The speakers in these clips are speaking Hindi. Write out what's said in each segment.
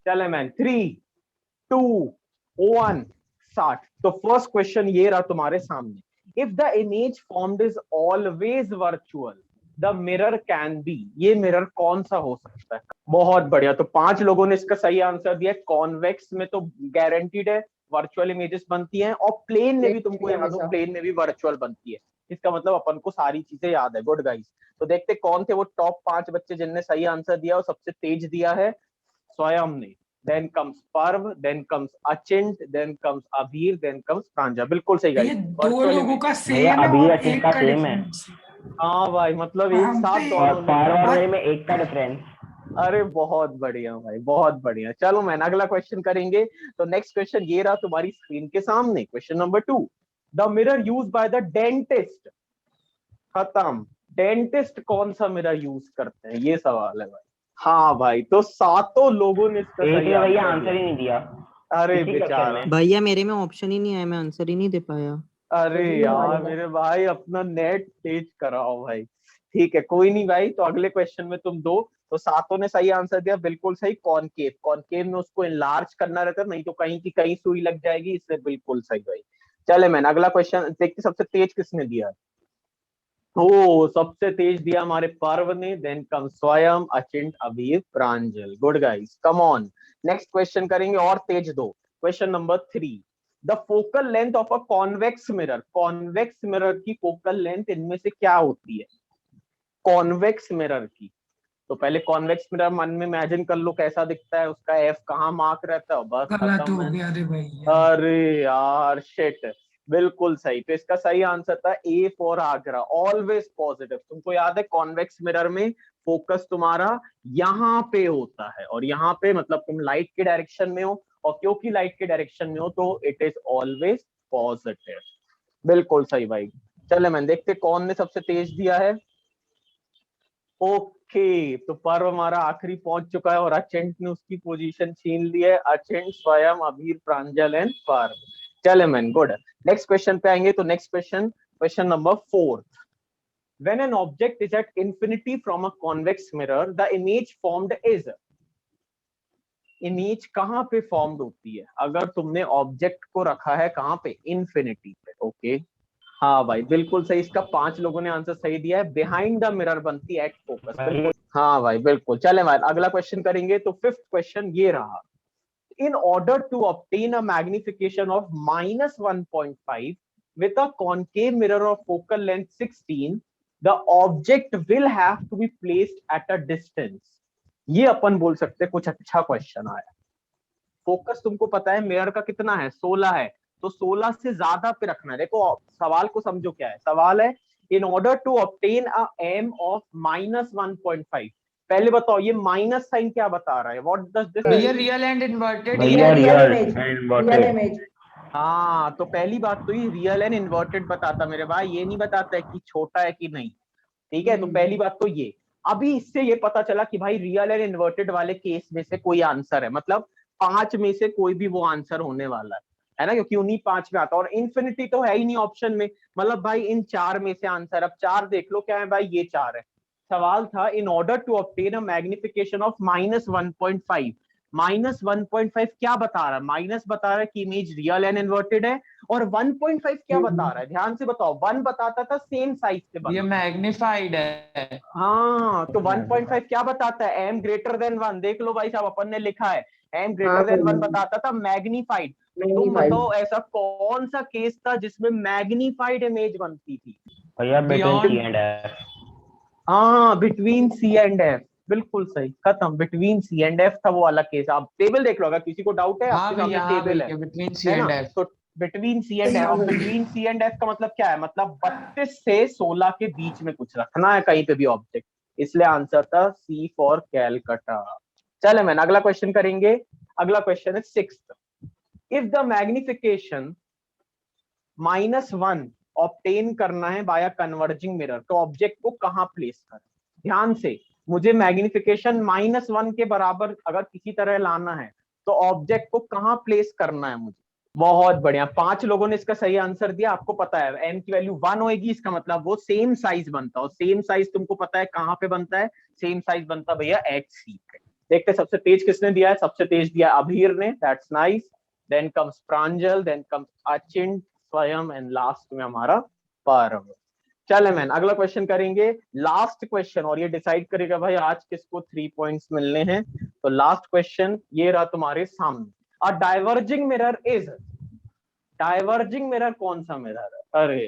चले मैन, 3, 2, 1 स्टार्ट। तो फर्स्ट क्वेश्चन ये रहा तुम्हारे सामने, if the image formed is always virtual the mirror can be, ये मिरर कौन सा हो सकता है? बहुत बढ़िया, तो 5 लोगों ने इसका सही आंसर दिया। कॉन्वेक्स में तो गारंटीड है वर्चुअल इमेजेस बनती हैं, और प्लेन में भी तुमको याद हो, प्लेन में भी वर्चुअल बनती है। इसका मतलब अपन को सारी चीजें याद है। गुड गाइस, तो देखते कौन थे वो टॉप 5 बच्चे जिनने सही आंसर दिया और सबसे तेज दिया है। स्वयं ने, then comes Parv, then comes Achint, then comes Abhir, then comes Pranjal. बिल्कुल सही गाइस। ये दो लोगों का भैया सेम है अभी और अचिंत एक का का सेम है। डिफरेंस। हाँ भाई, मतलब एक हम साथ पे दोनों ने। पार और में एक का डिफरेंस। अरे बहुत बढ़िया भाई, बहुत बढ़िया। चलो मैं अगला क्वेश्चन करेंगे। तो नेक्स्ट क्वेश्चन ये रहा तुम्हारी स्क्रीन के सामने, question number 2, the mirror use by the dentist. खत्म। डेंटिस्ट कौन सा मिरर यूज करते हैं, ये सवाल है भाई। हाँ भाई, तो 7 लोगों ने इसका एक सही ने भैया आंसर आंसर दिया। ही नहीं दिया अरे इसी चक्कर बेचारा। में। भैया मेरे में ऑप्शन ही नहीं आया, मैं आंसर ही नहीं दे पाया। अरे यार मेरे भाई, अपना नेट तेज कराओ भाई। ठीक है, कोई नहीं भाई, तो अगले क्वेश्चन में तुम दो। तो 7 ने सही आंसर दिया, बिल्कुल सही। कॉनकेव, कॉनकेव में उसको इनलार्ज करना रहता है, नहीं तो कहीं की कहीं सुई लग जाएगी, इसलिए बिल्कुल सही भाई। चले मैंने अगला क्वेश्चन देखते, सबसे तेज किसने दिया है। ओ, सबसे तेज दिया हमारे पर्व ने, then come Swayam, Achint, Abhir, Pranjal. Good guys, come on. Next question करेंगे और तेज दो। Question number 3, the focal length of a convex mirror. Convex mirror की फोकल लेंथ इनमें से क्या होती है? कॉन्वेक्स मिरर की। तो पहले कॉन्वेक्स मिरर मन में इमेजिन कर लो कैसा दिखता है, उसका एफ कहाँ मार्क रहता है, बस गलत खत्म हो है। गया रे भैया। अरे यार शिट। बिल्कुल सही, तो इसका सही आंसर था A for Agra, always positive. तुमको याद है कॉन्वेक्स मिरर में फोकस तुम्हारा यहाँ पे होता है, और यहाँ पे मतलब तुम लाइट के डायरेक्शन में हो, और क्योंकि लाइट के डायरेक्शन में हो तो इट इज ऑलवेज पॉजिटिव। बिल्कुल सही भाई। चले मैं देखते कौन ने सबसे तेज दिया है। ओके, तो पर्व हमारा आखिरी पहुंच चुका है और अचेंट ने उसकी पोजीशन छीन ली है। अचेंट, स्वयं, अभीर, प्रांजल एंड पर्व। चले मैन, गुड। नेक्स्ट क्वेश्चन पे आएंगे। तो next question, question number 4, when an object is at infinity from a convex mirror the image formed is। Image कहां पे फॉर्म्ड होती है अगर तुमने ऑब्जेक्ट को रखा है कहां पे? इन्फिनिटी पे। ओके, हाँ भाई बिल्कुल सही। इसका 5 लोगों ने आंसर सही दिया है, बिहाइंड द मिरर बनती है एट फोकस। बिल्कुल, हाँ भाई बिल्कुल। चले भाई अगला क्वेश्चन करेंगे। तो 5th क्वेश्चन ये रहा, in order to obtain a magnification of -1.5 with a concave mirror of focal length 16 the object will have to be placed at a distance। ये अपन बोल सकते हैं कुछ अच्छा क्वेश्चन आया। फोकस तुमको पता है मिरर का कितना है, 16 है, तो 16 से ज्यादा पे रखना है। देखो सवाल को समझो, क्या है सवाल है, in order to obtain a m of -1.5। पहले बताओ ये माइनस साइन क्या बता रहा है, व्हाट डज दिस? भैया रियल एंड इन्वर्टेड। भैया रियल इन्वर्टेड। हाँ, तो पहली बात तो ये रियल एंड इन्वर्टेड बताता मेरे भाई, ये नहीं बताता है कि छोटा है कि नहीं। ठीक है, तो पहली बात तो ये। अभी इससे ये पता चला कि भाई रियल एंड इन्वर्टेड वाले केस में से कोई आंसर है, मतलब 5 में से कोई भी वो आंसर होने वाला है ना, क्योंकि उन्हीं 5 में आता है, और इन्फिनिटी तो है ही नहीं ऑप्शन में। मतलब भाई इन 4 में से आंसर, अब 4 देख लो क्या है भाई, ये 4 है। सवाल था in order to obtain a magnification of -1.5। -1.5 क्या बता रहा है? माइनस बता रहा है कि इमेज रियल एंड इन्वर्टेड है, और 1.5 क्या बता रहा है? ध्यान से बताओ, 1 बताता था सेम साइज से बना, ये मैग्निफाइड है। हाँ, तो 1.5 क्या बताता है? M greater than 1। देख लो भाई साहब, अपन ने लिखा है एम ग्रेटर देन 1 बताता था मैग्नीफाइड। तो तुम बताओ ऐसा कौन सा केस था जिसमें मैग्नीफाइड इमेज बनती थी? भैया between C Beyond- and F. हाँ, बिटवीन सी एंड एफ, बिल्कुल सही, खत्म। बिटवीन सी एंड एफ था वो वाला केस। आप टेबल देख लो, अगर किसी को डाउट है, हाँ आपके सामने भैया, हाँ टेबल भैया, बिटवीन सी है ना? And F. तो between C and F, between C and F का मतलब क्या है? मतलब 32 से 16 के बीच में कुछ रखना है कहीं पे भी ऑब्जेक्ट, इसलिए आंसर था सी फॉर कैलकाटा। चले मैंने अगला क्वेश्चन करेंगे। अगला क्वेश्चन है 6th, if the magnification -1 obtain करना है बाय कन्वर्जिंग मिरर, तो ऑब्जेक्ट को कहां प्लेस करें? ध्यान से, मुझे मैग्निफिकेशन -1 के बराबर अगर किसी तरह लाना है तो ऑब्जेक्ट को कहां प्लेस करना है मुझे? बहुत बढ़िया, 5 लोगों ने इसका सही आंसर दिया। आपको पता है एम की वैल्यू 1 होगी, इसका मतलब वो सेम साइज बनता है, और सेम साइज तुमको पता है कहां पे बनता है? सेम साइज बनता भैया एच सी पे। देखते सबसे तेज किसने दिया है, सबसे तेज दिया अभीर ने, that's nice. Then comes Pranjal, then comes Achint, Swayam and last में हमारा पारव। चले मैन अगला क्वेश्चन करेंगे, लास्ट क्वेश्चन, और ये डिसाइड करेगा भाई आज किसको 3 पॉइंट्स मिलने हैं। तो लास्ट क्वेश्चन ये रहा तुम्हारे सामने, अ diverging mirror is, diverging mirror कौन सा मिरर है? अरे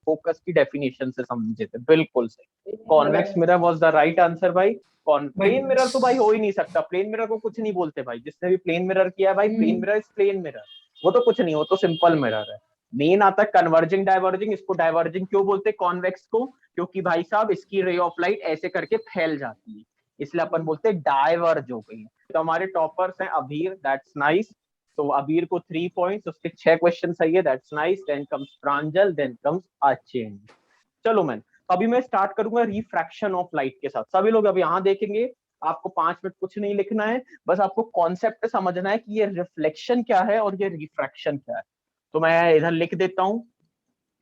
फोकस की डेफिनेशन से समझे थे, बिल्कुल सही, convex mirror was the right answer भाई। प्लेन मिरर तो भाई हो ही नहीं सकता, प्लेन मिरर को कुछ नहीं बोलते भाई, जिसने भी प्लेन मिरर किया है भाई, plane mirror is plane mirror, वो तो कुछ नहीं, वो तो सिंपल मिरर है। मेन आता है कन्वर्जिंग डाइवर्जिंग, इसको डाइवर्जिंग क्यों बोलते हैं कॉन्वेक्स को, क्योंकि भाई साहब इसकी रे ऑफ लाइट ऐसे करके फैल जाती है, इसलिए अपन बोलते हैं डाइवर्ज हो गई। तो हमारे टॉपर्स हैं अभीर, दैट्स नाइस, तो अबीर को 3 पॉइंट्स, उसके 6 क्वेश्चन सही है, that's nice. Then comes Pranjal, then comes Achint. चलो मैन अभी मैं स्टार्ट करूंगा रिफ्रैक्शन ऑफ लाइट के साथ। सभी लोग अब यहाँ देखेंगे, आपको 5 मिनट कुछ नहीं लिखना है, बस आपको कॉन्सेप्ट समझना है कि ये रिफ्लेक्शन क्या है और ये रिफ्रैक्शन क्या है। तो मैं इधर लिख देता हूं,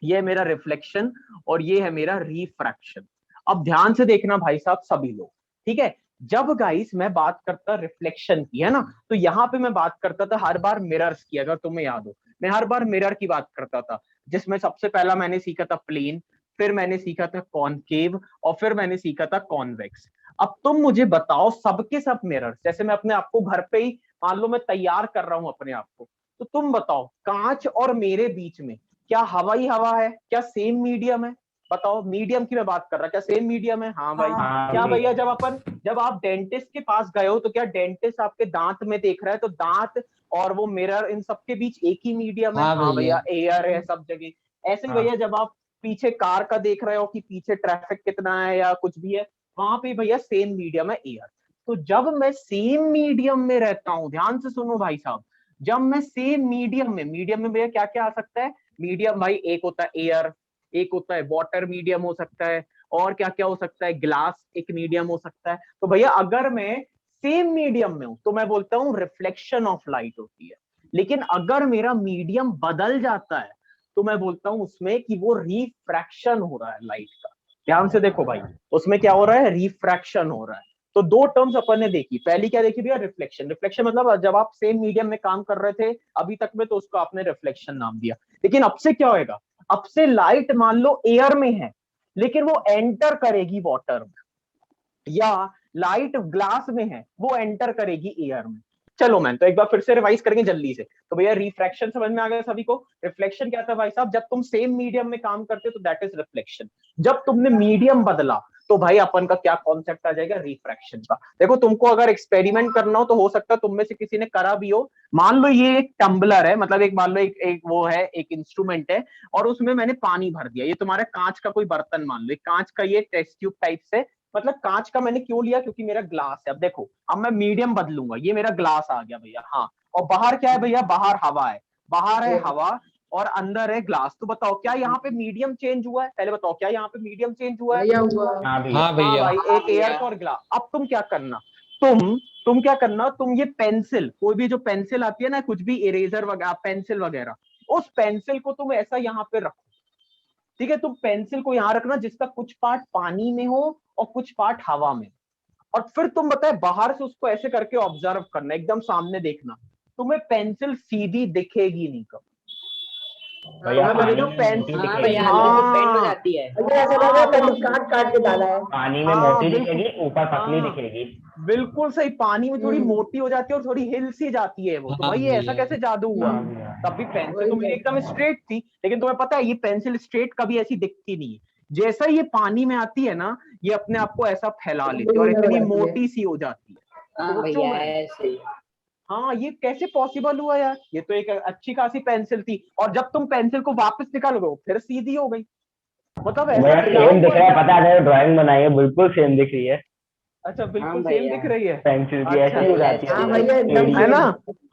ये मेरा रिफ्लेक्शन और ये है मेरा रिफ्रैक्शन। अब ध्यान से देखना भाई साहब सभी लोग, ठीक है। जब गाइस मैं बात करता रिफ्लेक्शन की, है ना, तो यहाँ पे मैं बात करता था हर बार मिरर्स की, अगर तुम्हें याद हो मैं हर बार मिरर की बात करता था, जिसमें सबसे पहला मैंने सीखा था प्लेन, फिर मैंने सीखा था कॉनकेव और फिर मैंने सीखा था कॉन्वेक्स। अब तुम मुझे बताओ सबके सब मिरर, जैसे मैं अपने आप को घर पे ही मान लो मैं तैयार कर रहा हूं अपने आप को, तो तुम बताओ कांच और मेरे बीच में क्या हवा ही हवा है, क्या सेम मीडियम है? बताओ, मीडियम की मैं बात कर रहा, क्या सेम मीडियम है? हाँ भाई। क्या भैया जब आप डेंटिस्ट के पास गए हो तो क्या डेंटिस्ट आपके दांत में देख रहा है, तो दांत और वो मिरर इन सबके बीच एक ही मीडियम है? हाँ भैया, एयर है सब जगह। ऐसे ही भैया जब आप पीछे कार का देख रहे हो कि पीछे ट्रैफिक कितना है या कुछ भी है, वहां पे भैया सेम मीडियम है, एयर। तो जब मैं सेम मीडियम में रहता हूं, ध्यान से सुनो भाई साहब, जब मैं सेम मीडियम में भैया क्या क्या आ सकता है? मीडियम भाई एक होता है एयर, एक होता है वाटर मीडियम हो सकता है, और क्या क्या हो सकता है, ग्लास एक मीडियम हो सकता है। तो भैया अगर मैं सेम मीडियम में हूं तो मैं बोलता हूं रिफ्लेक्शन ऑफ लाइट होती है। लेकिन अगर मेरा मीडियम बदल जाता है तो मैं बोलता हूं उसमें कि वो रिफ्रैक्शन हो रहा है लाइट का। ध्यान से देखो भाई, उसमें क्या हो रहा है? रिफ्रैक्शन हो रहा है। तो दो टर्म्स अपन ने देखी, पहली क्या देखी भैया? रिफ्लेक्शन। रिफ्लेक्शन मतलब जब आप सेम मीडियम में काम कर रहे थे अभी तक में, तो उसको आपने रिफ्लेक्शन नाम दिया। लेकिन अब से क्या होएगा? अब से लाइट मान लो एयर में है लेकिन वो एंटर करेगी वाटर में, या लाइट ग्लास में है वो एंटर करेगी एयर में। चलो मैन तो एक बार फिर से रिवाइज करेंगे जल्दी से। तो भैया रिफ्रैक्शन समझ में आ गया सभी को? रिफ्लेक्शन क्या था भाई साहब? जब तुम सेम मीडियम में काम करते हो तो दैट इज रिफ्लेक्शन। जब तुमने मीडियम बदला तो भाई अपन का क्या कॉन्सेप्ट आ जाएगा? रिफ्रैक्शन का। देखो तुमको अगर एक्सपेरिमेंट करना हो तो हो सकता है तुम में से किसी ने करा भी हो। मान लो ये एक टम्बलर है, मतलब एक मान लो एक वो है, एक इंस्ट्रूमेंट है, और उसमें मैंने पानी भर दिया। ये तुम्हारा कांच का कोई बर्तन मान लो, कांच का ये टेस्ट ट्यूब टाइप से, मतलब कांच का मैंने क्यों लिया? क्योंकि मेरा ग्लास है। अब देखो, अब मैं मीडियम बदलूंगा, ये मेरा ग्लास आ गया भैया, हाँ, और बाहर क्या है भैया? बाहर हवा है, बाहर है हवा और अंदर है ग्लास। तो बताओ क्या यहाँ पे मीडियम चेंज हुआ है? पहले बताओ क्या यहाँ पे मीडियम चेंज हुआ है? हाँ भैया। हाँ भैया। भाई, एक एयर का और ग्लास। अब तुम क्या करना, तुम क्या करना, तुम ये पेंसिल, कोई भी जो पेंसिल आती है ना, कुछ भी इरेजर वगैरह, पेंसिल वगैरह, उस पेंसिल को तुम ऐसा यहाँ पे रखो, ठीक है? तुम पेंसिल को यहां रखना जिसका कुछ पार्ट पानी में हो और कुछ पार्ट हवा में, और फिर तुम बताए बाहर से उसको ऐसे करके ऑब्जर्व करना, एकदम सामने देखना, तुम्हें पेंसिल सीधी दिखेगी नहीं कभी। भैया पानी पानी में मोटी दिखेगी। बेंड हो जाती है। पानी में हाँ, मोटी बिल्कुल। दिखेगी, ऊपर पतली हाँ, दिखेगी। बिल्कुल सही, पानी में थोड़ी मोटी हो जाती है और थोड़ी हिल सी जाती है वो। तो हाँ भाई ये ऐसा भैया। कैसे जादू हुआ? हाँ भैया। तब भी पेंसिल तो मेरी एकदम स्ट्रेट थी, लेकिन तुम्हें पता है ये पेंसिल स्ट्रेट कभी ऐसी दिखती नहीं है। जैसा ये पानी में आती है ना, ये अपने आप को ऐसा फैला लेती है और इतनी मोटी सी हो जाती है। सोचो मैं, हाँ ये कैसे पॉसिबल हुआ यार? ये तो एक अच्छी खासी पेंसिल थी, और जब तुम पेंसिल को वापस निकालोगे फिर सीधी हो गई। मतलब ऐसा भैया क्या सेम दिख हुआ रहा है, यार? पता है ड्राइंग बनाई है बिल्कुल सेम दिख रही है। अच्छा, बिल्कुल सेम दिख रही है। पेंसिल की अच्छा, ऐसी हो जाती है, है ना?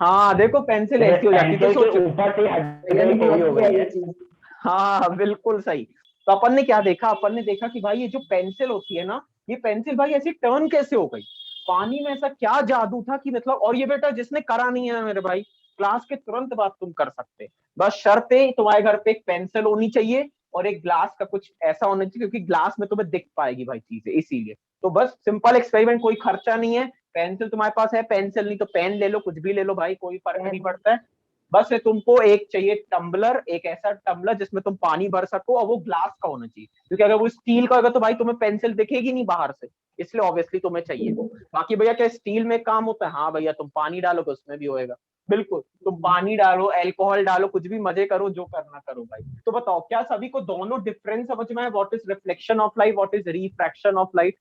हाँ देखो, पेंसिल ऐसी हो जाती है, तो पेंसिल के सोचो। ऊपर से हट गई, टेढ़ी हो गई है। हाँ बिल्कुल सही। तो अपन ने क्या देखा? अपन ने देखा कि भाई ये जो पेंसिल होती है ना, ये पेंसिल भाई ऐसी टर्न कैसे हो गई? पानी में ऐसा क्या जादू था कि मतलब, और ये बेटा जिसने करा नहीं है ना मेरे भाई, क्लास के तुरंत बाद तुम कर सकते, बस शर्त है तुम्हारे घर पे एक पेंसिल होनी चाहिए और एक ग्लास का कुछ ऐसा होना चाहिए, क्योंकि ग्लास में तुम्हें दिख पाएगी भाई चीजें, इसीलिए। तो बस सिंपल एक्सपेरिमेंट, कोई खर्चा नहीं है, पेंसिल तुम्हारे पास है, पेंसिल नहीं तो पेन ले लो, कुछ भी ले लो भाई, कोई फर्क नहीं पड़ता है। बस तुमको एक चाहिए टम्बलर, एक ऐसा टम्बलर जिसमें तुम पानी भर सको, और वो ग्लास का होना चाहिए, क्योंकि अगर वो स्टील का होगा तो भाई तुम्हें पेंसिल दिखेगी नहीं बाहर से, इसलिए ऑब्वियसली तुम्हें चाहिए वो। बाकी भैया क्या स्टील में काम होता है? हाँ भैया, तुम पानी डालोगे उसमें भी होएगा, बिल्कुल, तुम पानी डालो, अल्कोहल डालो, कुछ भी मजे करो, जो करना करो भाई। तो बताओ क्या सभी को दोनों डिफरेंस समझ में है? What is reflection of light, what is refraction of light?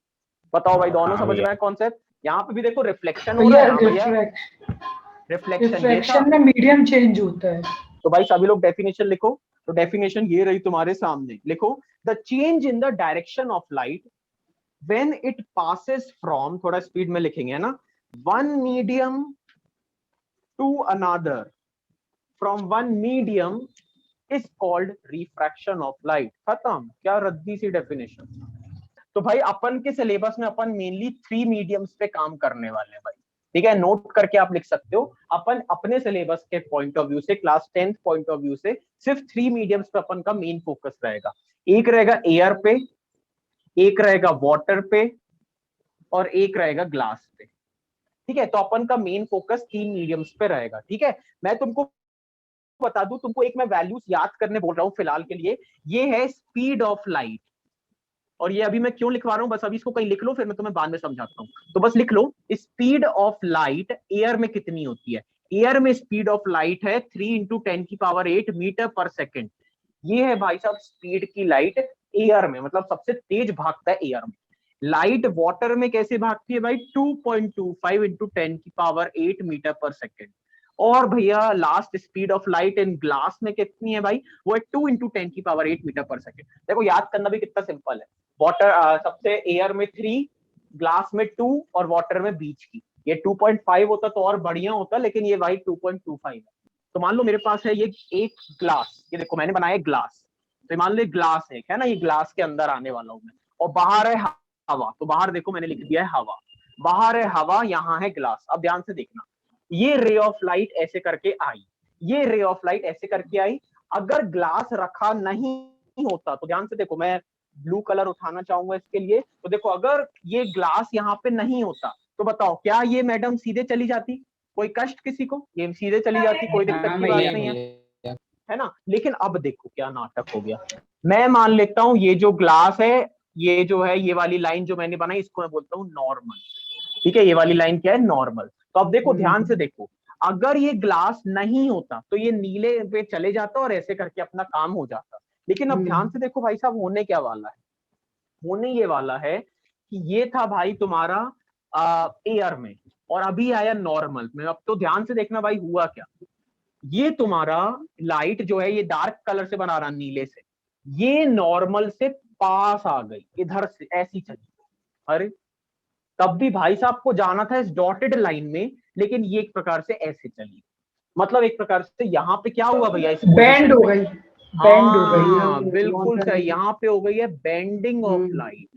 बताओ भाई, दोनों समझ में है कॉन्सेप्ट? यहाँ पे भी देखो रिफ्लेक्शन हो रहा है, हाँ भैया रिफ्लेक्शन, रिफ्लेक्शन में मीडियम चेंज होता है। तो भाई सभी लोग डेफिनेशन लिखो। तो डेफिनेशन ये रही तुम्हारे सामने, लिखो, the change in the direction of light when it passes from, थोड़ा स्पीड में लिखेंगे है ना, one medium to another, from one medium is called refraction of light. खत्म, क्या रद्दी सी डेफिनेशन। तो भाई अपन के सिलेबस में अपन मेनली 3 मीडियम्स पे काम करने वाले हैं भाई, ठीक है, नोट करके आप लिख सकते हो। अपन अपने सिलेबस के पॉइंट ऑफ व्यू से, class 10th point of view से, सिर्फ 3 मीडियम्स पे अपन का मेन फोकस रहेगा। एक रहेगा एयर पे, एक रहेगा वाटर पे, और एक रहेगा ग्लास पे, ठीक है। तो अपन का मेन फोकस 3 मीडियम्स पे रहेगा, ठीक है। मैं तुमको बता दूं, तुमको एक मैं वैल्यूज याद करने बोल रहा हूं फिलहाल के लिए, ये है स्पीड ऑफ लाइट। और ये अभी मैं क्यों लिखवा रहा हूं, बस अभी इसको कहीं लिख लो, फिर मैं तुम्हें बाद में समझाता हूं। तो बस लिख लो, स्पीड ऑफ लाइट एयर में कितनी होती है? एयर में स्पीड ऑफ लाइट है 3 × 10⁸ मीटर पर सेकेंड। ये है भाई साहब स्पीड की लाइट एयर में, मतलब सबसे तेज भागता है एयर में। लाइट वाटर में कैसे भागती है भाई? 2.25 × 10⁸ मीटर पर सेकेंड। और भैया last speed of light in glass में कितनी है भाई? वो है 2 × 10⁸ मीटर पर सेकेंड। देखो याद करना भी कितना सिंपल है। वाटर सबसे एयर में 3, ग्लास में 2, और वाटर में बीच की ये 2.5 होता तो और बढ़िया होता, लेकिन ये भाई 2.25 है। तो मान लो मेरे पास है ये एक ग्लास, ये देखो मैंने बनाया ग्लास, तो मान लो ग्लास है ना, ये ग्लास के अंदर आने वाला हूं मैं, और बाहर है हवा, तो बाहर देखो मैंने लिख दिया है हवा, बाहर है हवा, यहाँ है ग्लास। अब ध्यान से देखना, ये रे ऑफ लाइट ऐसे करके आई, ये रे ऑफ लाइट ऐसे करके आई। अगर ग्लास रखा नहीं होता, तो ध्यान से देखो, मैं ब्लू कलर उठाना चाहूंगा इसके लिए, तो देखो अगर ये ग्लास यहाँ पे नहीं होता, तो बताओ क्या ये मैडम सीधे चली जाती? कोई कष्ट किसी को? ये सीधे चली जाती, कोई दिक्कत की बात नहीं है ना। लेकिन अब देखो क्या नाटक हो गया। मैं मान लेता हूं ये जो ग्लास है, ये जो है, ये वाली लाइन जो मैंने बनाई, इसको मैं बोलता हूँ नॉर्मल, ठीक है। ये वाली लाइन क्या है? नॉर्मल। तो अब देखो ध्यान से देखो, अगर ये ग्लास नहीं होता तो ये नीले पे चले जाता और ऐसे करके अपना काम हो जाता। लेकिन अब ध्यान से देखो भाई साहब, होने क्या वाला है? होने ये वाला है कि ये था भाई तुम्हारा एयर में, और अभी आया नॉर्मल में। अब तो ध्यान से देखना भाई हुआ क्या। ये तुम्हारा लाइट जो है, ये डार्क कलर से बना रहा, नीले से, ये नॉर्मल से पास आ गई, इधर से ऐसी चली। अरे तब भी भाई साहब को जाना था इस डॉटेड लाइन में, लेकिन ये एक प्रकार से ऐसे चली, मतलब एक प्रकार से यहाँ पे क्या हुआ भैया? बैंड हो गई, बैंड हो गई। हाँ बिल्कुल सही, यहाँ पे हो गई है बेंडिंग ऑफ लाइट,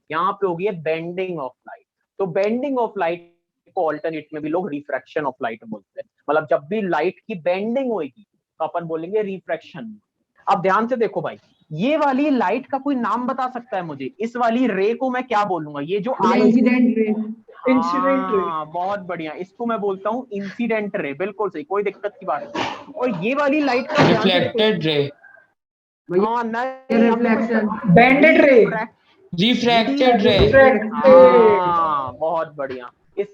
यहाँ पे हो गई है बेंडिंग ऑफ लाइट। तो बेंडिंग ऑफ लाइट को ऑल्टरनेट में भी लोग रिफ्रैक्शन ऑफ लाइट बोलते हैं, मतलब जब भी लाइट की बेंडिंग होगी तो अपन बोलेंगे रिफ्रैक्शन। अब ध्यान से देखो भाई, ये वाली लाइट का कोई नाम बता सकता है मुझे? इस वाली रे को मैं क्या बोलूंगा? ये जो इंसिडेंट रे, इंसिडेंट रे। बहुत बढ़िया, इसको मैं बोलता हूँ इंसिडेंट रे, बिल्कुल सही, कोई दिक्कत की बात नहीं। और ये वाली लाइट का रिफ्लेक्टेड रे, हाँ नहीं, रिफ्लेक्शन, बैंडेड रे, रिफ्रैक्टेड रे, हाँ बहुत बढ़िया। इस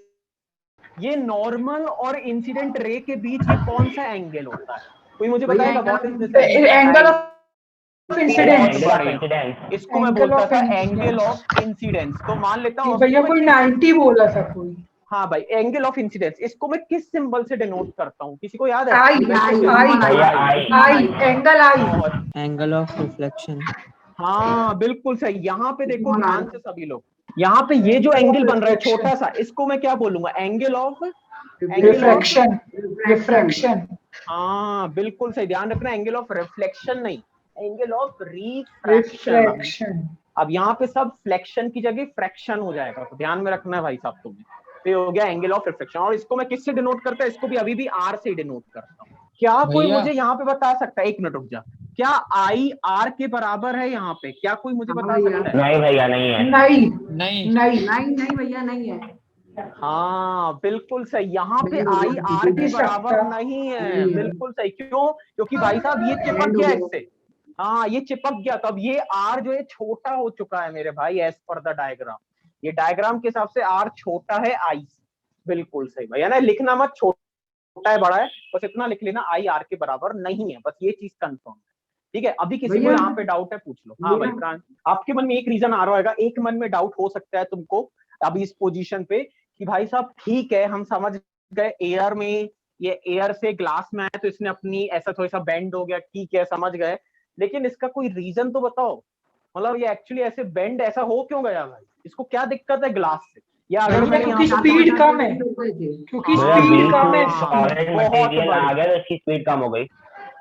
ये नॉर्मल और इंसिडेंट रे के बीच ये कौन सा एंगल होता है? कोई मुझे बताएगा? What is this angle of incidence. इसको मैं बोलता था एंगल ऑफ इंसिडेंस। तो मान लेता हूँ भैया कोई 90 बोला था कोई। हाँ भाई, एंगल ऑफ इंसिडेंस, इसको मैं किस सिंबल से डिनोट करता हूँ? किसी को याद है? I, angle i, angle of reflection. हाँ बिल्कुल सही। यहाँ पे देखो ध्यान से सभी लोग, यहाँ पे ये जो एंगल बन रहा है छोटा सा, इसको मैं क्या बोलूंगा? Angle of refraction, refraction. हाँ बिल्कुल सही, ध्यान रखना, एंगल ऑफ रिफ्लेक्शन नहीं, एंगल ऑफ रिफ्रैक्शन। अब यहाँ पे सब फ्लेक्शन की जगह फ्रैक्शन हो जाएगा, तो ध्यान में रखना है भाई साहब तुम्हें। तो हो गया एंगल ऑफ रिफ्लेक्शन। और इसको मैं किससे डिनोट करता हूँ? इसको भी अभी भी आर से डिनोट करता हूँ। क्या कोई मुझे यहाँ पे बता सकता है? एक मिनट रुक जा, क्या आई आर के बराबर है यहाँ पे? क्या कोई मुझे बता सकता है? नहीं भैया नहीं है। नहीं नहीं नहीं नहीं नहीं भैया नहीं है। हाँ बिल्कुल सही, यहाँ पे आई आर के बराबर नहीं है, बिल्कुल सही। क्यों? क्योंकि भाई साहब ये चिपक गया इससे, हाँ ये चिपक गया, तब ये आर जो है छोटा हो चुका है मेरे भाई, एज पर द डायग्राम। ये डायग्राम के हिसाब से आर छोटा है आई से, बिल्कुल सही भाई, है ना। लिखना मत छोटा है बड़ा है, बस इतना लिख लेना आई आर के बराबर नहीं है, बस ये चीज कंफर्म है। ठीक है, अभी किसी को यहाँ पे डाउट है पूछ लो। हाँ भाई प्राण, आपके मन में एक रीजन आ रहा होगा, एक मन में डाउट हो सकता है तुमको अभी इस पोजीशन पे कि भाई साहब ठीक है हम समझ गए एयर में, ये एयर से ग्लास में आया तो इसने अपनी ऐसा थोड़ा सा बेंड हो गया, ठीक है समझ गए, लेकिन इसका कोई रीजन तो बताओ, मतलब ये एक्चुअली ऐसे बेंड ऐसा हो क्यों गया भाई, इसको क्या दिक्कत है ग्लास से? या अगर मैंने क्योंकि स्पीड कम है, क्योंकि स्पीड कम है, सॉलिड मटेरियल आ गया तो इसकी स्पीड कम हो गई।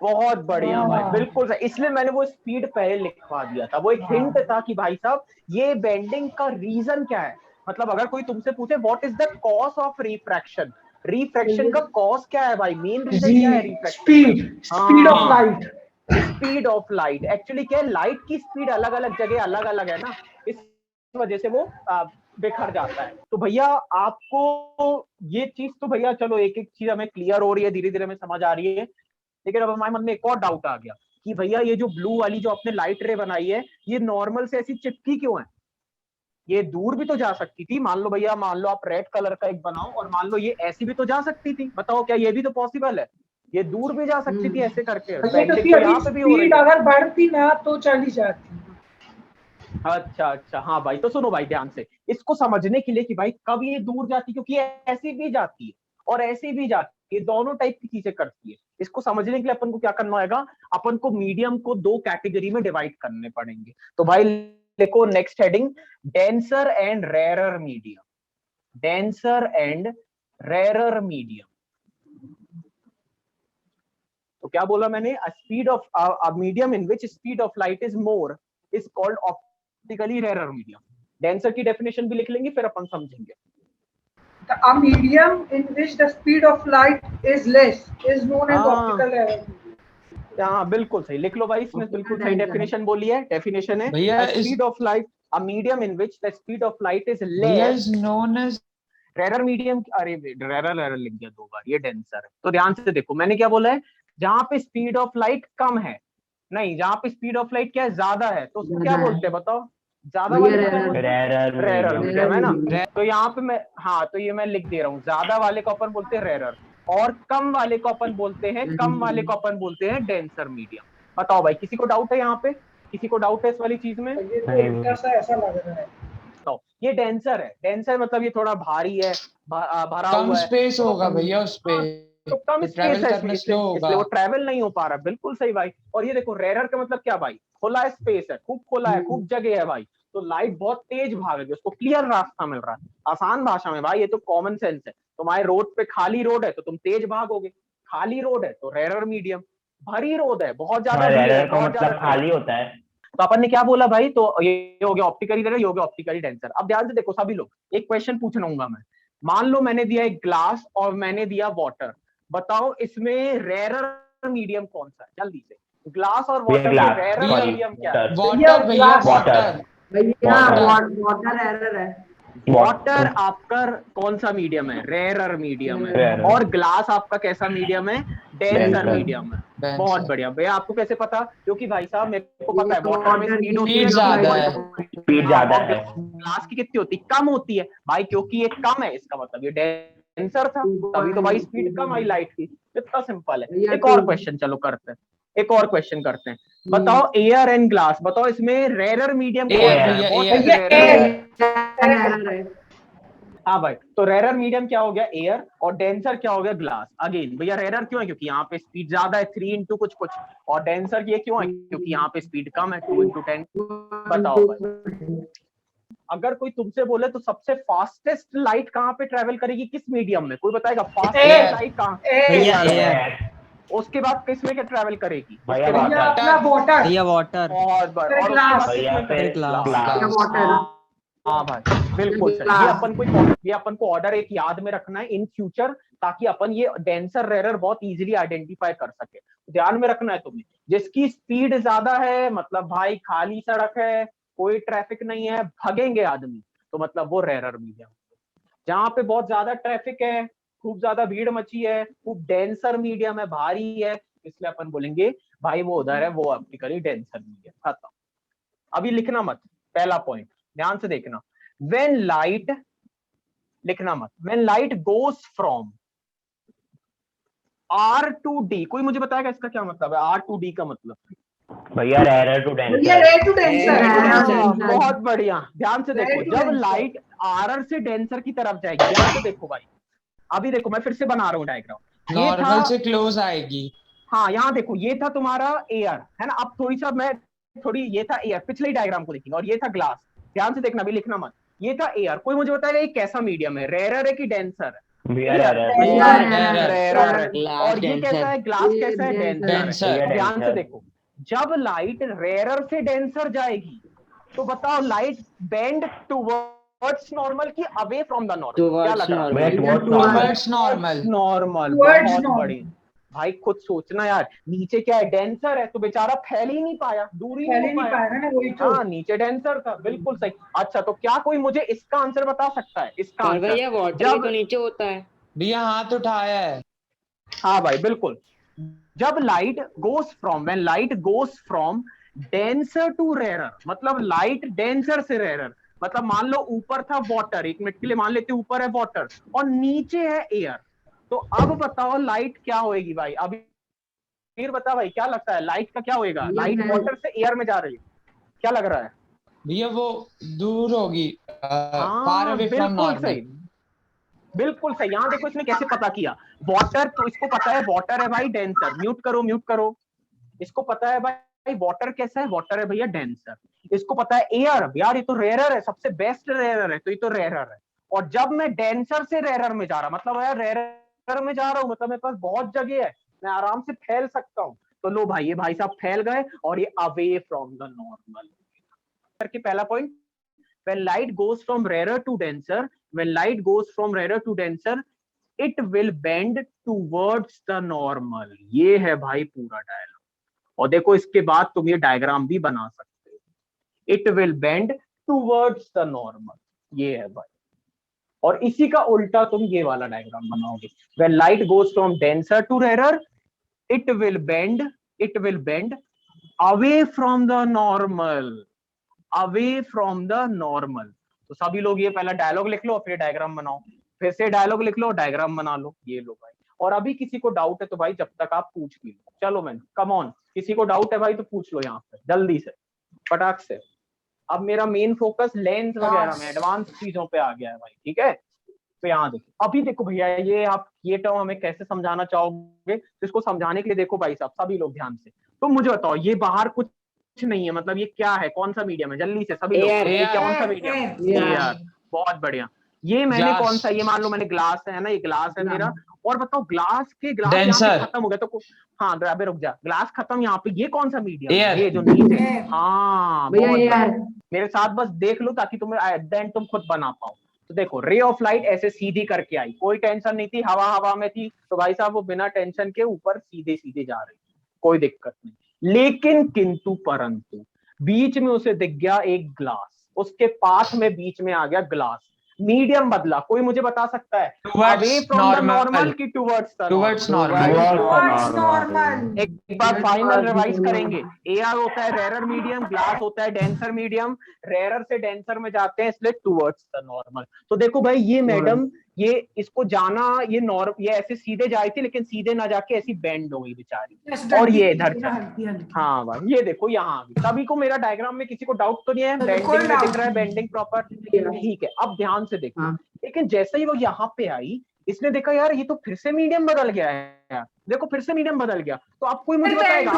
बहुत बढ़िया भाई, बिल्कुल सही, इसलिए मैंने वो स्पीड पहले लिखवा दिया था, वो एक हिंट था कि भाई साहब ये बेंडिंग का रीजन क्या है। मतलब अगर कोई तुमसे पूछे what is the cause of refraction, refraction का कॉज क्या है भाई, मेन रीजन क्या है refraction? Speed of light, speed of light. Actually क्या है, लाइट की स्पीड अलग अलग जगह अलग अलग है ना, इस वजह से वो बिखर जाता है। तो भैया आपको ये चीज तो भैया चलो एक एक चीज हमें क्लियर हो रही है, धीरे धीरे हमें समझ आ रही है, लेकिन अब हमारे मन में एक और डाउट आ गया कि भैया ये जो ब्लू वाली जो आपने लाइट रे बनाई है, ये नॉर्मल से ऐसी चिपकी क्यों है? ये दूर भी तो जा सकती थी, मान लो भैया, मान लो आप रेड कलर का एक बनाओ और मान लो ये ऐसी भी तो जा सकती थी, बताओ क्या ये भी तो पॉसिबल है? ये दूर भी जा सकती थी ऐसे करके, तो यहाँ पे भी हो रही है, अगर बढ़ती ना तो चली जाती। अच्छा अच्छा, हाँ भाई, तो सुनो भाई ध्यान से इसको समझने के लिए कि भाई कब ये दूर जाती है, क्योंकि ऐसी भी जाती है और ऐसी भी जाती है, दोनों टाइप की चीजें करती है। इसको समझने के लिए अपन को क्या करना होगा, अपन को मीडियम को दो कैटेगरी में डिवाइड करने पड़ेंगे। तो भाई देखो next heading, denser and rarer medium, denser and rarer medium. तो क्या बोला मैंने, a speed of a medium in which speed of light is more is called optically rarer medium। Denser की डेफिनेशन भी लिख लेंगे फिर अपन समझेंगे। A medium in which the speed of light is less is known as optical rarer medium। हाँ बिल्कुल सही, लिख लो भाई, इसने बिल्कुल सही डेफिनेशन बोली है। डेफिनेशन है भैया speed of light, a medium in which the speed of light is भैया less is known as rare medium. अरे रेयर लिख दिया दो बार, ये डेंसर है। तो ध्यान से देखो मैंने क्या बोला है, जहां पे स्पीड ऑफ लाइट कम है, नहीं जहां पे स्पीड ऑफ लाइट क्या है, ज्यादा है, तो उसको क्या बोलते हैं बताओ, ज्यादा वाले रेयर मीडियम है ना। तो यहाँ पे मैं, हाँ तो ये मैं लिख दे रहा हूँ, ज्यादा वाले को अपन बोलते हैं रेयर और कम वाले को अपन बोलते हैं, कम वाले को अपन बोलते हैं डेंसर मीडियम। बताओ भाई किसी को डाउट है यहाँ पे, किसी को डाउट है इस वाली चीज में? ऐसा लग रहा है तो ये डेंसर है, डेंसर मतलब ये थोड़ा भारी है, भरा कम हुआ है, स्पेस होगा भैया उस पे, तो कम स्पेस है इसलिए वो ट्रैवल नहीं हो पा रहा। बिल्कुल सही भाई। और ये देखो रेयर का मतलब क्या भाई, खुला स्पेस है, खूब खुला है, खूब जगह है भाई, तो लाइट बहुत तेज भागेगी, उसको क्लियर रास्ता मिल रहा है। आसान भाषा में भाई ये तो कॉमन सेंस है, तुम्हारे रोड पे खाली रोड है तो तुम तेज भागोगे, खाली रोड है तो रेयर मीडियम, भरी रोड है बहुत ज्यादा मतलब खाली होता है। तो अपन ने क्या बोला भाई, तो ये हो गया ऑप्टिकली रेयर, ये हो गया ऑप्टिकली डेंसर। अब ध्यान से देखो सभी लोग, एक क्वेश्चन पूछ रहूंगा मैं, मान लो मैंने दिया एक ग्लास और मैंने दिया वाटर, बताओ इसमें रेयरर मीडियम कौन सा है? जल्दी से, ग्लास और वाटर में रेयरर मीडियम क्या है? वाटर भैया, वाटर वाटर एरर है। वाटर आपका कौन सा मीडियम है? रेयरर मीडियम है। और ग्लास आपका कैसा मीडियम है? डेंसर मीडियम है। बहुत बढ़िया भैया, आपको कैसे पता? क्योंकि भाई साहब मेरे को पता है वाटर में स्पीड होती है ज्यादा है, स्पीड ज्यादा है, ग्लास की कितनी होती है? कम होती है भाई, क्योंकि ये कम है इसका मतलब ये डेंसर था, तभी तो भाई स्पीड कम आई लाइट की। इतना सिंपल है। एक और क्वेश्चन चलो करते हैं, एक और क्वेश्चन करते हैं। बताओ एयर एंड ग्लास, बताओ इसमें रेयरर मीडियम हाँ भाई, तो रेयरर मीडियम क्या हो गया? एयर। और डेंसर क्या हो गया? ग्लास। अगेन भैया रेयरर क्यों है? क्योंकि यहाँ पे स्पीड ज्यादा है 3 इंटू कुछ कुछ, और डेंसर ये क्यों है? क्योंकि यहाँ पे स्पीड कम है 2 इंटू 10। बताओ भाई, अगर कोई तुमसे बोले तो सबसे फास्टेस्ट लाइट कहाँ पे ट्रेवल करेगी, किस मीडियम में? कोई बताएगा फास्टेस्ट लाइट कहाँ? उसके बाद किस में क्या ट्रेवल करेगी? भैया वाटर। बहुत बढ़िया, हाँ भाई बिल्कुल सही। ये अपन को ऑर्डर एक याद में रखना है इन फ्यूचर, ताकि अपन ये डेंसर रेयरर बहुत इजीली आइडेंटिफाई कर सके। ध्यान में रखना है तुम्हें, जिसकी स्पीड ज्यादा है मतलब भाई खाली सड़क है, कोई ट्रैफिक नहीं है, भगेंगे आदमी, तो मतलब वो रेयरर मीडियम। जहां पे बहुत ज्यादा ट्रैफिक है, खूब ज्यादा भीड़ मची है, खूब डेंसर मीडियम है, भारी है, इसलिए अपन बोलेंगे भाई वो उधर है, वो ऑप्टिकली डेंसर मीडियम। खत्म। अभी लिखना मत, पहला पॉइंट ध्यान से देखना। व्हेन लाइट, लिखना मत, when light goes from R to D, कोई मुझे बताएगा इसका क्या मतलब है? R to D का मतलब भैया रेयर टू भैया डेंसर। रे टू डेंसर। बहुत बढ़िया। ध्यान से देखो, Very जब denser। लाइट आरर से डेंसर की तरफ जाएगी, ध्यान से देखो भाई, अभी देखो मैं फिर से बना रहा हूँ डायग्राम। ये था, नॉर्मल से क्लोज आएगी। हाँ यहाँ देखो, ये था तुम्हारा एयर है ना। अब थोड़ी सा मैं थोड़ी, ये था एयर, पिछले डायग्राम को देखेंगे, और ये था ग्लास। ध्यान से देखना, भी लिखना मत। ये था एयर। कोई मुझे बताएगा ये कैसा मीडियम है? रेयर है कि डेंसर है? भैया रेयर। रेयर है। और ये कैसा है? ग्लास कैसा है? डेंसर है। डेंसर। ध्यान से देखो, जब लाइट रेयर से डेंसर जाएगी तो बताओ लाइट बेंड टुवर्ड्स नॉर्मल की अवे फ्रॉम द नॉर्मल? क्या लग रहा है? Towards normal. नॉर्मल। Towards बहुत normal। बड़ी। भाई खुद सोचना यार, नीचे क्या है? डेंसर है, तो बेचारा फैल ही नहीं पाया, दूर ही पहले नहीं नहीं हो पाया। पाया ना, वही तो। हाँ, नीचे डेंसर था, बिल्कुल सही। अच्छा, तो क्या कोई मुझे इसका आंसर बता सकता है? इसका और आंसर भैया वाटर जब, तो नीचे होता है। भैया हाथ उठाया है। हाँ भाई बिल्कुल, जब light goes from, when light goes from denser to rarer, मतलब लाइट डेंसर से रेयरर, मतलब मान लो ऊपर था वाटर, एक मिनट के लिए मान लेते ऊपर है वाटर और नीचे है एयर, तो अब बताओ लाइट क्या होएगी भाई? अभी फिर बता भाई, क्या लगता है लाइट का क्या होएगा? लाइट वाटर से एयर में जा रही है, क्या लग रहा है? भैया वो दूर होगी, फार हाँ अवे फ्रॉम बिल्कुल नॉर्मल। सही, बिल्कुल सही। यहाँ देखो इसने कैसे पता किया। वाटर, तो इसको पता है वाटर है भाई डेंसर। म्यूट करो, म्यूट करो। इसको पता है भाई वाटर कैसा है? वाटर है भैया डेंसर। इसको पता है एयर, यार ये तो रेयरर है, सबसे बेस्ट रेयरर है, तो ये तो रेयरर है। और जब मैं डेंसर से रेयरर में जा रहा, मतलब यार रेयरर में जा रहा हूं, मतलब मेरे पास बहुत जगह है, मैं आराम से फैल सकता हूं। तो लो भाई, ये भाई साहब फैल गए और ये अवे फ्रॉम द नॉर्मल। करके पहला point, when light goes from rarer to denser, when light goes from rarer to denser, it will bend towards the normal। ये है भाई पूरा डायलॉग। और देखो इसके बाद तुम ये डायग्राम भी बना सकते हो। It will bend towards the normal, ये है भाई। और इसी का उल्टा तुम ये वाला डायग्राम बनाओगे। When light goes from denser to rarer, it will bend away from the normal, away from the normal. तो सभी लोग ये पहला डायलॉग लिख लो और फिर डायग्राम बनाओ, फिर से डायलॉग लिख लो, डायग्राम बना लो। ये लो भाई। और अभी किसी को डाउट है तो भाई जब तक आप पूछ भी लो। चलो मैन, कम ऑन, किसी को डाउट है भाई तो पूछ लो यहाँ पे जल्दी से, फटाक से। अब मेरा मेन फोकस लेंस वगैरह में, एडवांस चीजों पे आ गया है भाई, ठीक है? तो यहाँ देखो, अभी देखो भैया, ये आप ये टर्म हमें कैसे समझाना चाहोगे? तो इसको समझाने के लिए देखो भाई साहब, सभी लोग ध्यान से, तो मुझे बताओ ये बाहर कुछ नहीं है, मतलब ये क्या है? कौन सा मीडियम है? जल्दी से सभी लोग, ये कौन सा मीडियम? एयर। बहुत बढ़िया। ये मैंने कौन सा, ये मान लो मैंने ग्लास है ना, ये ग्लास है मेरा। और बताओ ग्लास यहाँ पे खत्म हो गया तो हाँ अबे रुक जा, ग्लास खत्म यहाँ पे, ये कौन सा मीडियम है? ये जो नीचे, हाँ मेरे साथ बस देख लो ताकि तुम्हें एट द एंड तुम खुद बना पाओ। तो देखो, रे ऑफ लाइट ऐसे सीधी करके आई, कोई टेंशन नहीं थी, हवा हवा में थी, तो भाई साहब वो बिना टेंशन के ऊपर सीधे सीधे जा रही, कोई दिक्कत नहीं। लेकिन किंतु परंतु बीच में उसे दिख गया एक ग्लास, उसके पास में बीच में आ गया ग्लास, मीडियम बदला। कोई मुझे बता सकता है? अवे फ्रॉम द नॉर्मल की टुवर्ड्स नॉर्मल? एक बार फाइनल रिवाइज करेंगे। एआर होता है रेरर मीडियम, ग्लास होता है डेंसर मीडियम, रेरर से डेंसर में जाते हैं इसलिए टुवर्ड्स द नॉर्मल। तो देखो भाई, ये मैडम ये इसको जाना, ये ये ऐसे सीधे जाई थी लेकिन सीधे ना जाके ऐसी बेंड हो गई बेचारी, और ये इधर हाँ भाई, ये देखो यहाँ सभी को मेरा डायग्राम में किसी को डाउट तो नहीं है? बेंडिंग में दिख रहा है, बेंडिंग प्रॉपर, ठीक है। अब ध्यान से देखो, लेकिन जैसे ही वो यहाँ पे आई, इसने देखा यार ये तो फिर से मीडियम बदल गया है यार, देखो फिर से मीडियम बदल गया। तो अब कोई मुझे बताएगा?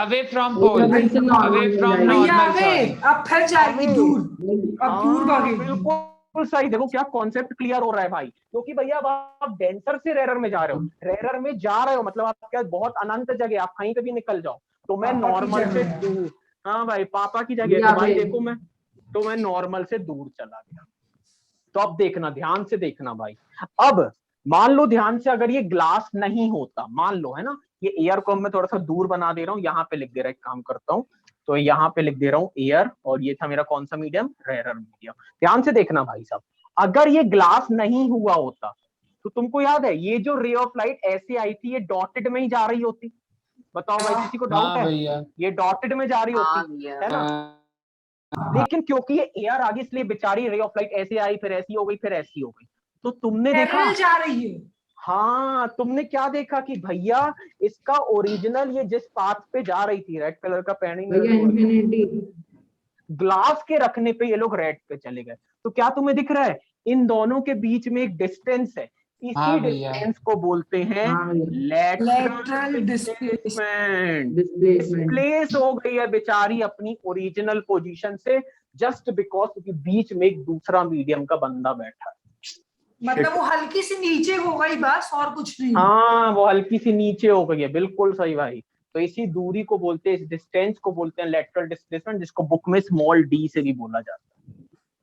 Away from pole, away from normal, अब फिर जाएगी दूर, अब दूर भागेगी। बिल्कुल सही। देखो क्या कॉन्सेप्ट क्लियर हो रहा है भाई, क्योंकि भैया अब आप डेंसर से रेरर में जा रहे हो, रेरर में जा रहे हो मतलब आपके बहुत अनंत जगह, आप कहीं पे भी निकल जाओ। तो मैं नॉर्मल से दूर, हाँ भाई पापा की जगह, तो भाई देखो मैं नॉर्मल से दूर चला गया। तो अब देखना, ध्यान से देखना भाई। अब मान लो ध्यान से, अगर ये ग्लास नहीं होता, मान लो है ना, ये एयर को मैं थोड़ा सा दूर बना दे रहा हूँ, यहाँ पे लिख दे रहा, एक काम करता हूँ, तो यहाँ पे लिख दे रहा हूँ एयर, और ये था मेरा कौन सा मीडियम? Rarer medium. ध्यान से देखना भाई साहब, अगर ये ग्लास नहीं हुआ होता तो तुमको याद है ये जो रे ऑफ लाइट ऐसे आई थी, ये डॉटेड में ही जा रही होती। बताओ भाई, किसी को डाउट हाँ है? भैया। ये डॉटेड में जा रही होती, है ना? लेकिन क्योंकि ये एयर आ गई इसलिए बेचारी रे ऑफ लाइट ऐसे आई, फिर ऐसी हो गई, फिर ऐसी हो गई। तो तुमने देखा, पैरेलल जा रही है। हाँ तुमने क्या देखा कि भैया इसका ओरिजिनल ये जिस पाथ पे जा रही थी, रेड कलर का पहनी भैया इंफिनिटी। ग्लास के रखने पे ये लोग रेड पे चले गए। तो क्या तुम्हें दिख रहा है इन दोनों के बीच में एक डिस्टेंस है, इसी हाँ भैया। डिस्टेंस को बोलते हैं हाँ भैया। Lateral displacement. डिस्प्लेस हो गई है बेचारी अपनी ओरिजिनल पोजीशन से, जस्ट बिकॉज क्योंकि बीच में एक दूसरा मीडियम का बंदा बैठा है। मतलब वो हल्की सी नीचे हो गई बस, और कुछ नहीं। हाँ वो हल्की सी नीचे हो गई है, बिल्कुल सही भाई। तो इसी दूरी को बोलते हैं, इस डिस्टेंस को बोलते हैं लेटरल डिस्प्लेसमेंट, जिसको बुक में स्मॉल डी से भी बोला जाता है।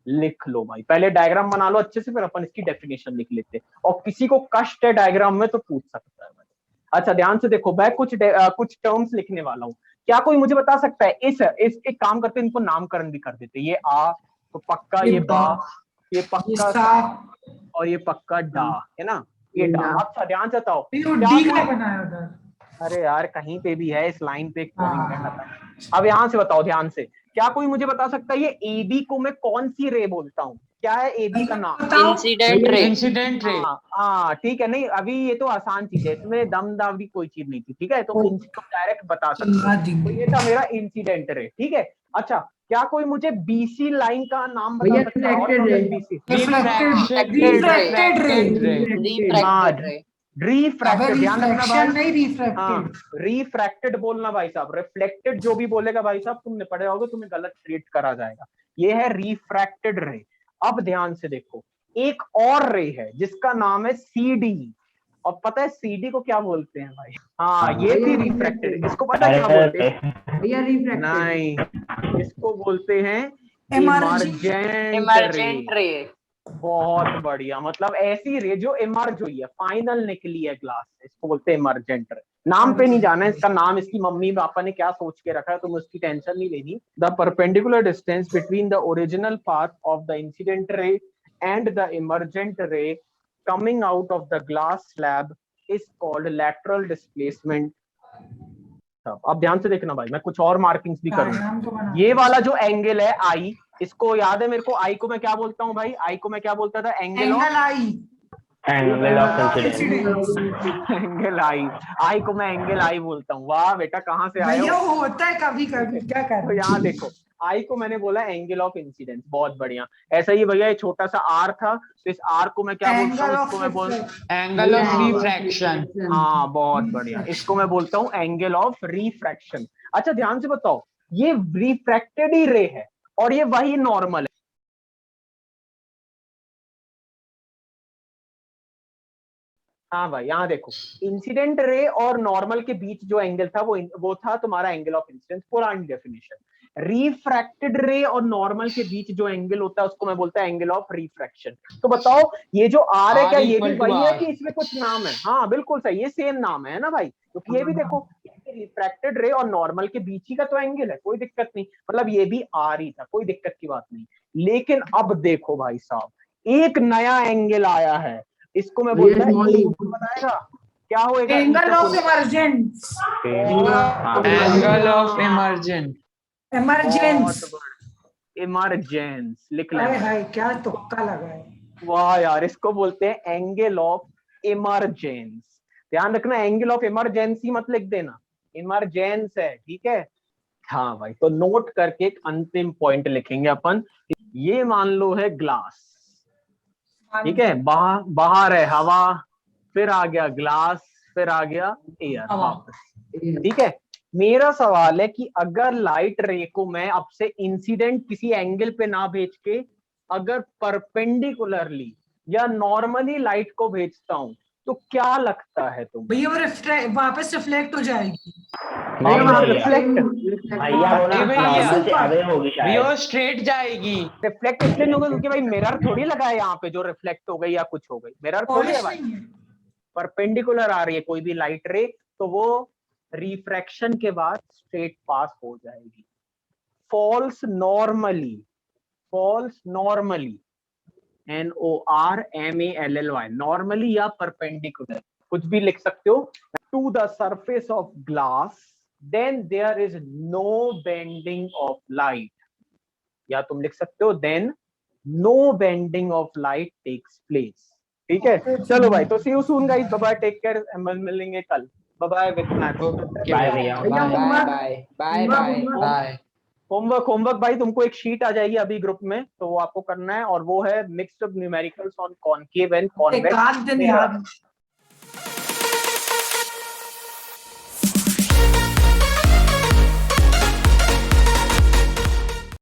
लिख लो भाई, पहले डायग्राम बना लो अच्छे से, फिर अपन इसकी डेफिनेशन लिख लेते हैं। और किसी को कष्ट है डायग्राम में तो पूछ सकता है भाई। अच्छा ध्यान से देखो, मैं कुछ टर्म्स लिखने वाला हूँ। क्या कोई मुझे बता सकता है इस एक काम करते, इनको नामकरण भी कर देते। ये आ तो पक्का ये बा, ये पक्का सा, और ये पक्का डा, है ना? ये डा। अच्छा ध्यान से बताओ, डी का बनाया उधर। अरे यार कहीं पे भी है इस लाइन पे एक पॉइंट है। अब यहाँ से बताओ ध्यान से, क्या कोई मुझे बता सकता है ये एबी को मैं कौन सी रे बोलता हूँ? क्या है एबी का नाम? Incident ray. Incident ray. हाँ ठीक है, नहीं अभी ये तो आसान चीज है, इसमें दम दावड़ी कोई चीज नहीं थी, ठीक है? तो डायरेक्ट बता सकते हो, तो ये था मेरा इंसिडेंट रे, ठीक है? अच्छा, क्या कोई मुझे बीसी लाइन का नाम बता सकता है? रिफ्रैक्टेड, ध्यान रखना भाई, नहीं रिफ्रैक्टेड। रिफ्रैक्टेड बोलना भाई साहब, रिफ्लेक्टेड जो भी बोलेगा भाई साहब तुमने पढ़े होगे, तुम्हें गलत ट्रीट करा जाएगा। ये है रिफ्रैक्टेड रे। अब ध्यान से देखो, एक और रे है जिसका नाम है सीडी। और पता है सीडी को क्या बोलते हैं भाई? हाँ ये थी रिफ्रैक्टेड। इसको पता है क्या बोलते हैं? नहीं, इसको बोलते हैं इमर्जेंट रे। बहुत बढ़िया, मतलब ऐसी रे जो इमर्ज हुई है, फाइनल निकली है ग्लास से, इसको बोलते हैं इमर्जेंट रे। नाम पे नहीं जाना है, इसका नाम इसकी मम्मी पापा ने क्या सोच के रखा है तुम्हें उसकी टेंशन नहीं लेनी। The perpendicular distance between the original path of the incident ray and the emergent ray coming out of the glass slab is called lateral displacement. अब ध्यान से देखना भाई, मैं कुछ और मार्किंग्स भी करूंगा। ये वाला जो एंगल है आई, इसको याद है मेरे को, आई को मैं क्या बोलता हूँ भाई? आई को मैं क्या बोलता था? एंगल ऑफ एंगल आई को मैं एंगल आई बोलता हूँ। वाह बेटा, कहाँ से आए हो? होता है कभी कभी, क्या कर। तो यहाँ देखो, आई को मैंने बोला एंगल ऑफ इंसिडेंस, बहुत बढ़िया। ऐसा ही भैया ये छोटा सा आर था, तो इस आर को मैं क्या बोलता हूँ? इसको मैं बोलता एंगल ऑफ रिफ्रैक्शन। हाँ बहुत बढ़िया, इसको मैं बोलता हूँ एंगल ऑफ रिफ्रैक्शन। अच्छा ध्यान से बताओ, ये रिफ्रैक्टेड ही रे है और ये वही नॉर्मल है। हाँ भाई यहाँ देखो, इंसिडेंट रे और नॉर्मल के बीच जो एंगल था वो था तुम्हारा एंगल ऑफ इंसिडेंस, पुरानी डेफिनेशन। रिफ्रैक्टेड रे और नॉर्मल के बीच जो एंगल होता है उसको मैं बोलता है एंगल ऑफ रिफ्रैक्शन। तो बताओ ये जो आर है, क्या ये भी वही है कि इसमें कुछ नाम है? हाँ बिल्कुल सही, ये सेम नाम है ना भाई, क्योंकि ये भी देखो रिफ्रैक्टेड रे और नॉर्मल के बीच ही का तो एंगल है, कोई दिक्कत नहीं, मतलब ये भी आर ही था, कोई दिक्कत की बात नहीं। लेकिन अब देखो भाई साहब, एक नया एंगल आया है, इसको मैं बोलता हूँ, बताएगा क्या होएगा? Angle of emergence. Angle of emergence. Emergence लिख ले। हाय क्या तुक्का लगा है। वाह यार, इसको बोलते हैं एंगल ऑफ इमरजेंस। ध्यान रखना, एंगल ऑफ इमरजेंसी मत लिख देना, इमरजेंस है, ठीक है? हाँ भाई, तो नोट करके एक अंतिम पॉइंट लिखेंगे अपन। ये मान लो है ग्लास, ठीक है? बाहर है हवा, फिर आ गया ग्लास, फिर आ गया एयर वापस, ठीक है? मेरा सवाल है कि अगर लाइट रे को मैं अब से इंसिडेंट किसी एंगल पे ना भेज के अगर परपेंडिकुलरली या नॉर्मली लाइट को भेजता हूं तो क्या लगता है तुम? भैया वो वापस रिफ्लेक्ट हो जाएगी। भैया स्ट्रेट जाएगी। रिफ्लेक्ट इसलिए नहीं होगा क्योंकि भाई मिरर थोड़ी लगा है यहाँ पे जो रिफ्लेक्ट हो गई या कुछ हो गई, मिरर थोड़ी है भाई, परपेंडिकुलर आ रही है कोई भी लाइट रे, तो वो रिफ्रैक्शन के बाद स्ट्रेट पास हो जाएगी। फॉल्स नॉर्मली NORMALLY, नॉर्मली या परपेंडिकुलर, कुछ भी लिख सकते हो, to the surface of glass, then there is no bending of light, या तुम लिख सकते हो then no bending of light takes place. ठीक है, चलो भाई, तो see you soon guys, bye bye, take care, मिलेंगे कल, bye bye with maths. Bye भैया। Bye bye. होमवर्क भाई, तुमको एक शीट आ जाएगी अभी ग्रुप में, तो वो आपको करना है, और वो है mixed numericals on concave and convex.